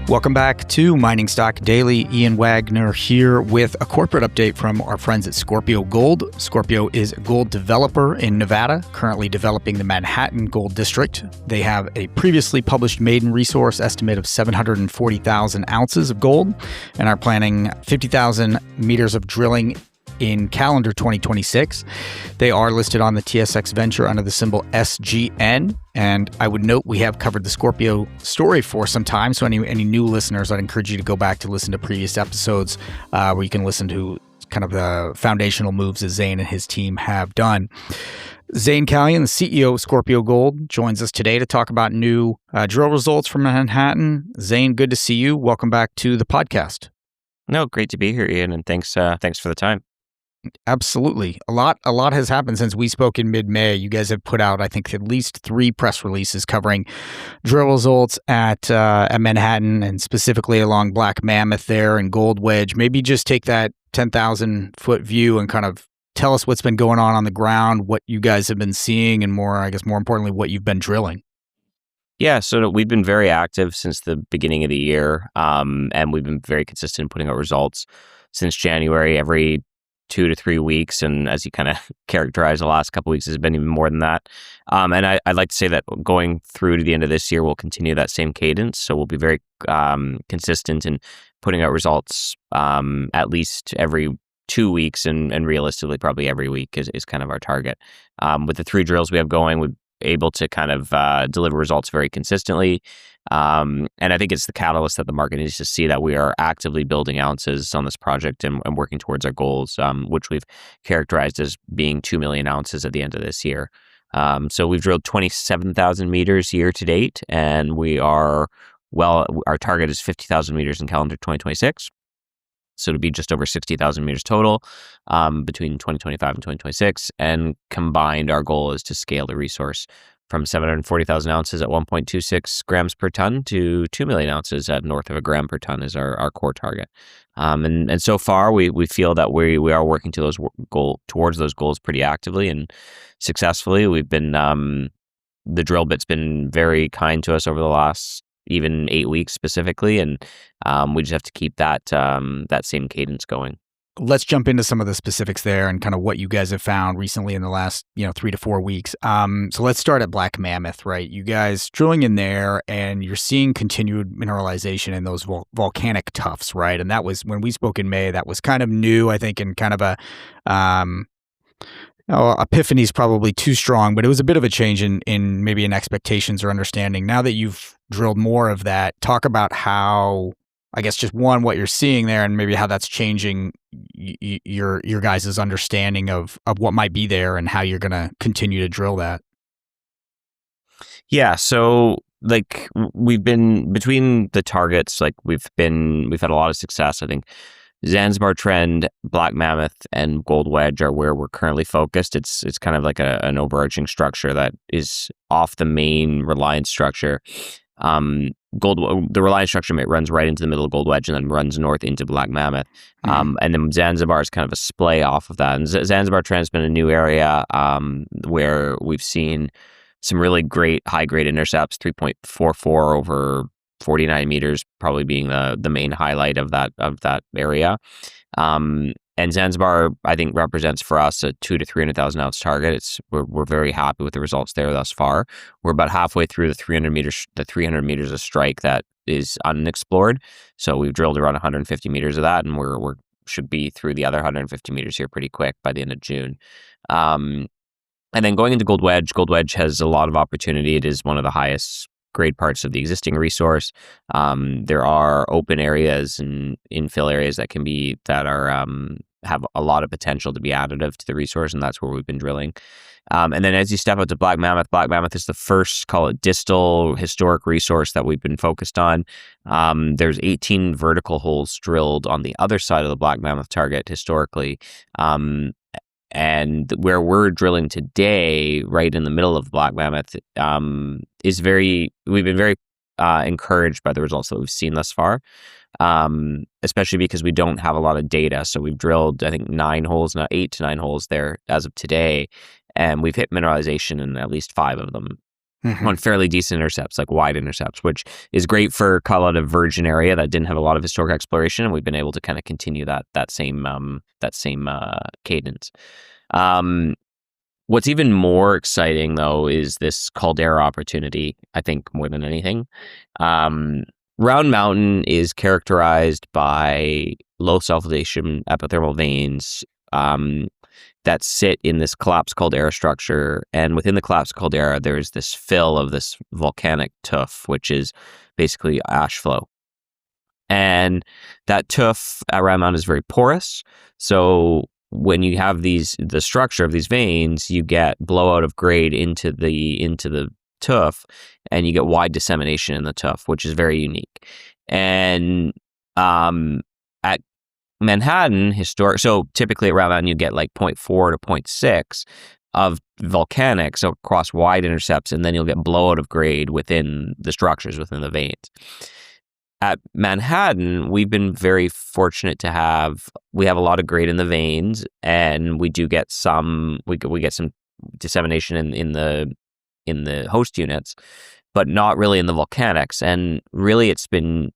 Welcome back to Mining Stock Daily. Ian Wagner here with a corporate update from our friends at Scorpio Gold. Scorpio is a gold developer in Nevada, currently developing the Manhattan Gold District. They have a previously published maiden resource estimate of 740,000 ounces of gold and are planning 50,000 meters of drilling in calendar 2026. They are listed on the TSX Venture under the symbol SGN. And I would note we have covered the Scorpio story for some time. So any new listeners, I'd encourage you to go back to listen to previous episodes where you can listen to kind of the foundational moves that Zayn and his team have done. Zayn Kalyan, the CEO of Scorpio Gold, joins us today to talk about new drill results from Manhattan. Zayn, good to see you. Welcome back to the podcast. No, great to be here, Ian, and thanks for the time. Absolutely. A lot has happened since we spoke in mid-May. You guys have put out, I think, at least 3 press releases covering drill results at Manhattan and specifically along Black Mammoth there and Goldwedge. Maybe just take that 10,000-foot view and kind of tell us what's been going on the ground, what you guys have been seeing, and more importantly, what you've been drilling. Yeah, so we've been very active since the beginning of the year, and we've been very consistent in putting out results since January, every 2 to 3 weeks, and as you kind of characterize, the last couple of weeks has been even more than that. And I'd like to say that going through to the end of this year, we'll continue that same cadence. So we'll be very consistent in putting out results at least every 2 weeks, and realistically, probably every week is kind of our target. With the 3 drills we have going, we're able to kind of deliver results very consistently. And I think it's the catalyst that the market needs to see, that we are actively building ounces on this project and working towards our goals, which we've characterized as being 2 million ounces at the end of this year. So we've drilled 27,000 meters year to date, and our target is 50,000 meters in calendar 2026. So it'll be just over 60,000 meters total between 2025 and 2026. And combined, our goal is to scale the resource from 740,000 ounces at 1.26 grams per ton to 2 million ounces at north of a gram per ton is our core target. And so far, we feel that we are working to towards those goals pretty actively and successfully. We've been the drill bit's been very kind to us over the last even 8 weeks specifically, and we just have to keep that same cadence going. Let's jump into some of the specifics there and kind of what you guys have found recently in the last 3 to 4 weeks. So let's start at Black Mammoth, right? You guys drilling in there, and you're seeing continued mineralization in those volcanic tuffs, right? And that was when we spoke in May. That was kind of new, I think, and kind of a epiphany is probably too strong, but it was a bit of a change in maybe in expectations or understanding. Now that you've drilled more of that, talk about how, I guess, just what you're seeing there, and maybe how that's changing your guys' understanding of what might be there and how you're going to continue to drill that. Yeah, so like we've been between the targets, like we've had a lot of success. I think Zanzibar Trend, Black Mammoth, and Goldwedge are where we're currently focused. It's kind of like an overarching structure that is off the main Reliance structure. The Reliance structure runs right into the middle of Goldwedge and then runs north into Black Mammoth. And then Zanzibar is kind of a splay off of that. And Zanzibar Trend has been a new area where we've seen some really great high-grade intercepts, 3.44 over 49 meters probably being the main highlight of that area. And Zanzibar, I think, represents for us a 200,000 to 300,000 ounce target. We're very happy with the results there thus far. We're about halfway through the 300 meters of strike that is unexplored. So we've drilled around 150 meters of that, and we're should be through the other 150 meters here pretty quick by the end of June. And then going into Goldwedge has a lot of opportunity. It is one of the highest grade parts of the existing resource. There are open areas and infill areas that have a lot of potential to be additive to the resource, and that's where we've been drilling. And then as you step out to Black Mammoth is the first, call it distal historic resource that we've been focused on. There's 18 vertical holes drilled on the other side of the Black Mammoth target historically. And where we're drilling today, right in the middle of Black Mammoth, we've been very encouraged by the results that we've seen thus far, especially because we don't have a lot of data. So we've drilled, I think, 8 to 9 holes there as of today, and we've hit mineralization in at least 5 of them. Mhm. on fairly decent intercepts, like wide intercepts, which is great for call out a virgin area that didn't have a lot of historic exploration, and we've been able to kind of continue that same cadence. Um, what's even more exciting though is this caldera opportunity. I think more than anything, um, Round Mountain is characterized by low sulfidation epithermal veins. That sit in this collapsed caldera structure. And within the collapsed caldera, there's this fill of this volcanic tuff, which is basically ash flow. And that tuff at Round Mountain is very porous. So when you have the structure of these veins, you get blowout of grade into the tuff, and you get wide dissemination in the tuff, which is very unique. And at Manhattan, so typically around Manhattan, you get like 0.4 to 0.6 of volcanic, so across wide intercepts, and then you'll get blowout of grade within the structures, within the veins. At Manhattan, we've been very fortunate to we have a lot of grade in the veins, and we do get we get some dissemination in the host units, but not really in the volcanics. And really, it's been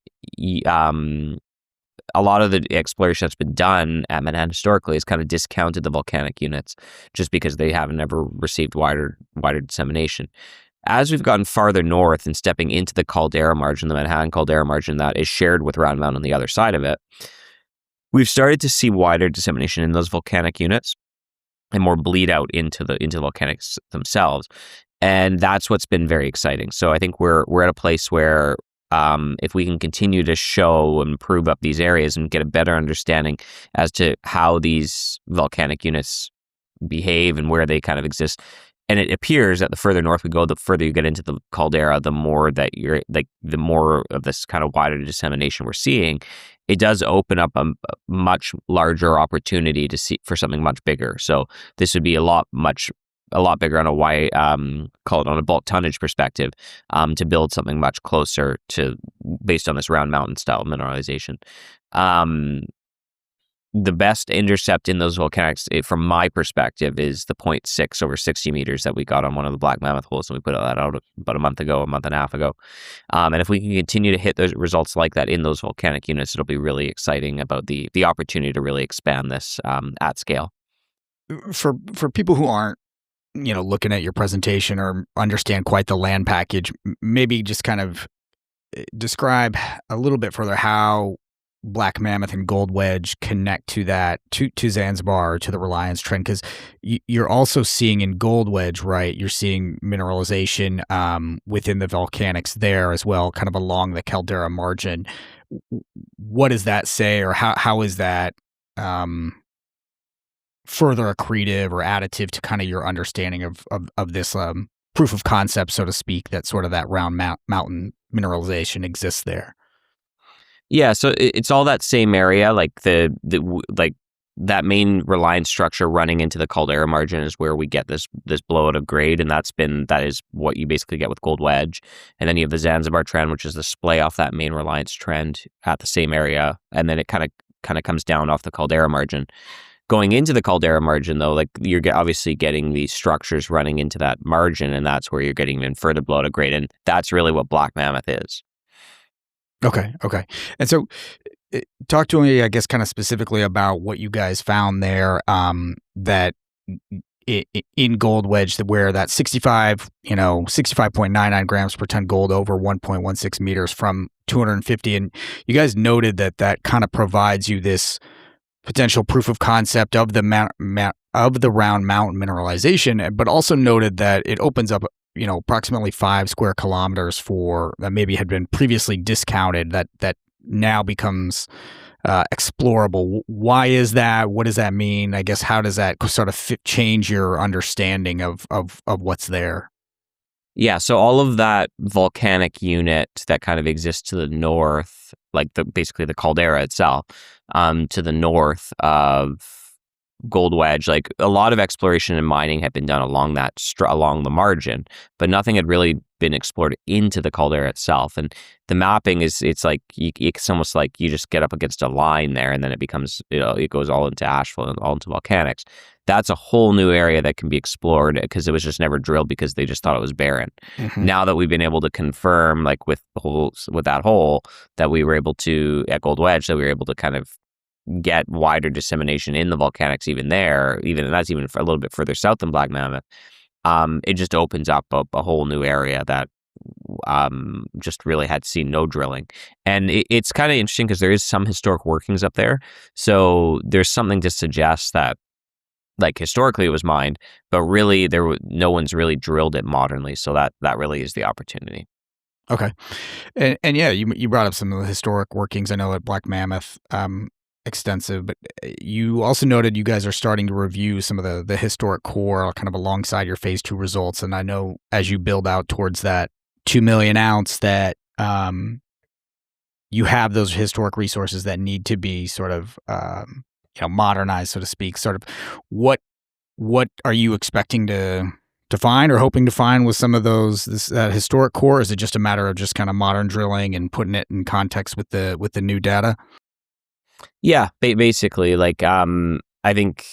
a lot of the exploration that's been done at Manhattan historically has kind of discounted the volcanic units just because they haven't ever received wider dissemination. As we've gotten farther north and stepping into the caldera margin, the Manhattan caldera margin that is shared with Round Mountain on the other side of it, we've started to see wider dissemination in those volcanic units and more bleed out into the volcanics themselves. And that's what's been very exciting. So I think we're at a place where if we can continue to show and prove up these areas and get a better understanding as to how these volcanic units behave and where they kind of exist. And it appears that the further north we go, the further you get into the caldera, the more that the more of this kind of wider dissemination we're seeing. It does open up a much larger opportunity to see for something much bigger. So this would be a lot bigger on a call it on a bulk tonnage perspective, to build something much closer to based on this Round Mountain style mineralization. The best intercept in those volcanics, from my perspective, is the 0.6 over 60 meters that we got on one of the Black Mammoth holes, and we put that out about a month and a half ago. And if we can continue to hit those results like that in those volcanic units, it'll be really exciting about the opportunity to really expand this at scale. For people who aren't, looking at your presentation or understand quite the land package, maybe just kind of describe a little bit further how Black Mammoth and Goldwedge connect to that, to Zanzibar, to the Reliance Trend, because you're also seeing in Goldwedge, right? You're seeing mineralization within the volcanics there as well, kind of along the caldera margin. What does that say, or how is that further accretive or additive to kind of your understanding of this proof of concept, so to speak, that sort of that Round Mountain mineralization exists there? Yeah, so it's all that same area, like like that main Reliance structure running into the caldera margin is where we get this blowout of grade, and that is what you basically get with Goldwedge. And then you have the Zanzibar Trend, which is the splay off that main Reliance Trend at the same area, and then it kind of comes down off the caldera margin. Going into the caldera margin, though, like you're obviously getting these structures running into that margin, and that's where you're getting even further blowout of grade, and that's really what Black Mammoth is. Okay. And so talk to me, I guess, kind of specifically about what you guys found there, that in Goldwedge, where that 65.99 grams per ton gold over 1.16 meters from 250. And you guys noted that kind of provides you this potential proof of concept of the Round Mountain mineralization, but also noted that it opens up approximately 5 square kilometers that maybe had been previously discounted, that now becomes explorable. Why is that? What does that mean? I guess, how does that sort of change your understanding of what's there? Yeah, so all of that volcanic unit that kind of exists to the north, like basically the caldera itself, to the north of Goldwedge, like a lot of exploration and mining had been done along that along the margin, but nothing had really been explored into the caldera itself. And the mapping it's like it's almost like you just get up against a line there, and then it becomes, it goes all into ashfall and all into volcanics. That's a whole new area that can be explored because it was just never drilled because they just thought it was barren. Now that we've been able to confirm, like with that hole that we were able to at Goldwedge, that we were able to kind of get wider dissemination in the volcanics, even that's even a little bit further south than Black Mammoth. It just opens up a whole new area that just really had seen no drilling. And it's kind of interesting because there is some historic workings up there. So there's something to suggest that, like, historically it was mined, but really no one's really drilled it modernly. So that really is the opportunity. Okay. And yeah, you brought up some of the historic workings. I know at Black Mammoth, extensive, but you also noted you guys are starting to review some of the historic core kind of alongside your phase 2 results. And I know as you build out towards that 2 million ounce that you have those historic resources that need to be sort of modernized, so to speak. Sort of what are you expecting to find or hoping to find with some of those historic core? Is it just a matter of just kind of modern drilling and putting it in context with the new data? Yeah, basically, like, I think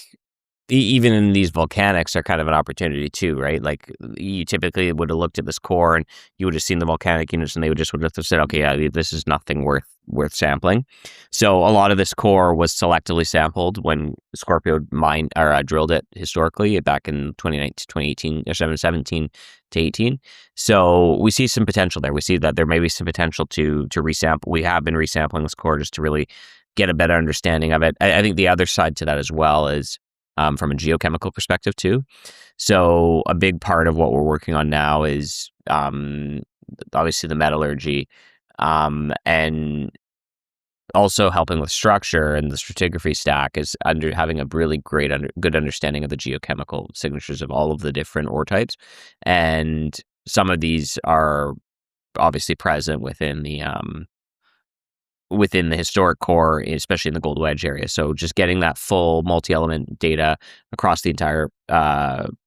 even in these volcanics are kind of an opportunity too, right? Like, you typically would have looked at this core and you would have seen the volcanic units, and they would have said, okay, yeah, this is nothing worth sampling. So a lot of this core was selectively sampled when Scorpio mined or drilled it historically back in 2018 or 17 to 18. So we see some potential there. We see that there may be some potential to resample. We have been resampling this core just to really get a better understanding of it. I think the other side to that as well is from a geochemical perspective too. So a big part of what we're working on now is obviously the metallurgy, and also helping with structure, and the stratigraphy stack is having a really good understanding of the geochemical signatures of all of the different ore types. And some of these are obviously present within the historic core, especially in the Goldwedge area. So just getting that full multi-element data across the entire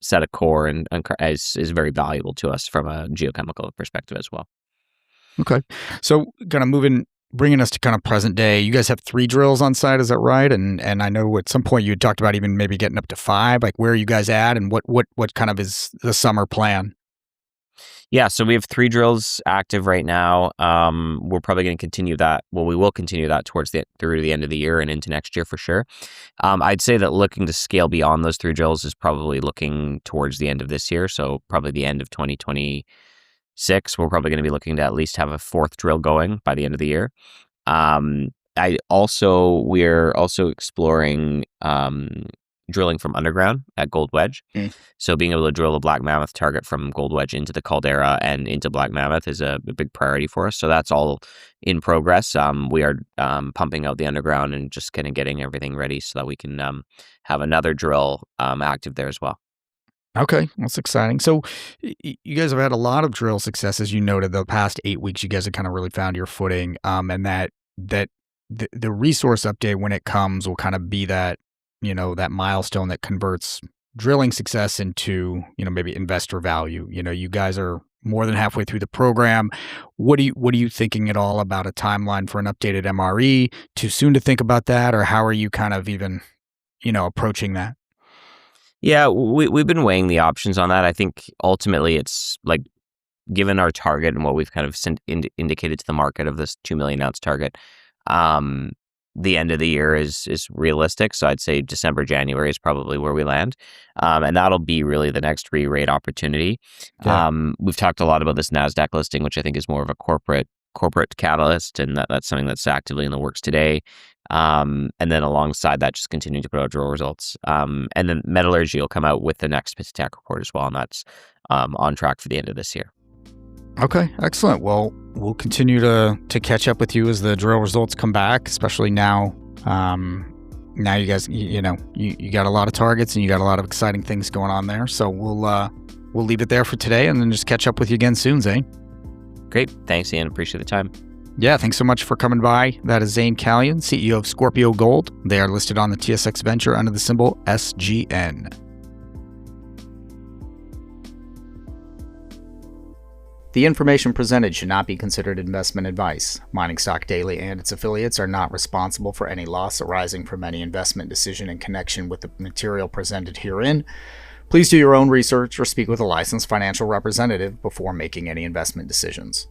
set of core and is very valuable to us from a geochemical perspective as well. Okay. So kind of bringing us to kind of present day, you guys have 3 drills on site, is that right? And I know at some point you had talked about even maybe getting up to 5. Like, where are you guys at, and what kind of is the summer plan? Yeah, so we have 3 drills active right now. We're probably going to continue that. Well, we will continue that through the end of the year and into next year for sure. I'd say that looking to scale beyond those 3 drills is probably looking towards the end of this year. So probably the end of 2026, we're probably going to be looking to at least have a 4th drill going by the end of the year. We're also exploring drilling from underground at Goldwedge. So being able to drill the Black Mammoth target from Goldwedge into the caldera and into Black Mammoth is a big priority for us. So that's all in progress. We are pumping out the underground and just kind of getting everything ready so that we can have another drill active there as well. Okay, that's exciting. So you guys have had a lot of drill success, as you noted. The past 8 weeks, you guys have kind of really found your footing, and that the resource update, when it comes, will kind of be that milestone that converts drilling success into, maybe investor value. You guys are more than halfway through the program. What are you thinking at all about a timeline for an updated MRE? Too soon to think about that, or how are you kind of even, approaching that? Yeah, we've been weighing the options on that. I think ultimately it's like, given our target and what we've kind of indicated to the market of this 2 million ounce target, the end of the year is realistic. So I'd say December, January is probably where we land. And that'll be really the next re-rate opportunity. Yeah. We've talked a lot about this NASDAQ listing, which I think is more of a corporate catalyst, and that's something that's actively in the works today. And then alongside that, just continuing to put out drill results. And then metallurgy will come out with the next pit attack report as well. And that's on track for the end of this year. Okay, excellent. Well, we'll continue to catch up with you as the drill results come back, especially now. Now you guys, you got a lot of targets and you got a lot of exciting things going on there. So we'll leave it there for today, and then just catch up with you again soon, Zayn. Great. Thanks, Ian. Appreciate the time. Yeah, thanks so much for coming by. That is Zayn Kalyan, CEO of Scorpio Gold. They are listed on the TSX Venture under the symbol SGN. The information presented should not be considered investment advice. Mining Stock Daily and its affiliates are not responsible for any loss arising from any investment decision in connection with the material presented herein. Please do your own research or speak with a licensed financial representative before making any investment decisions.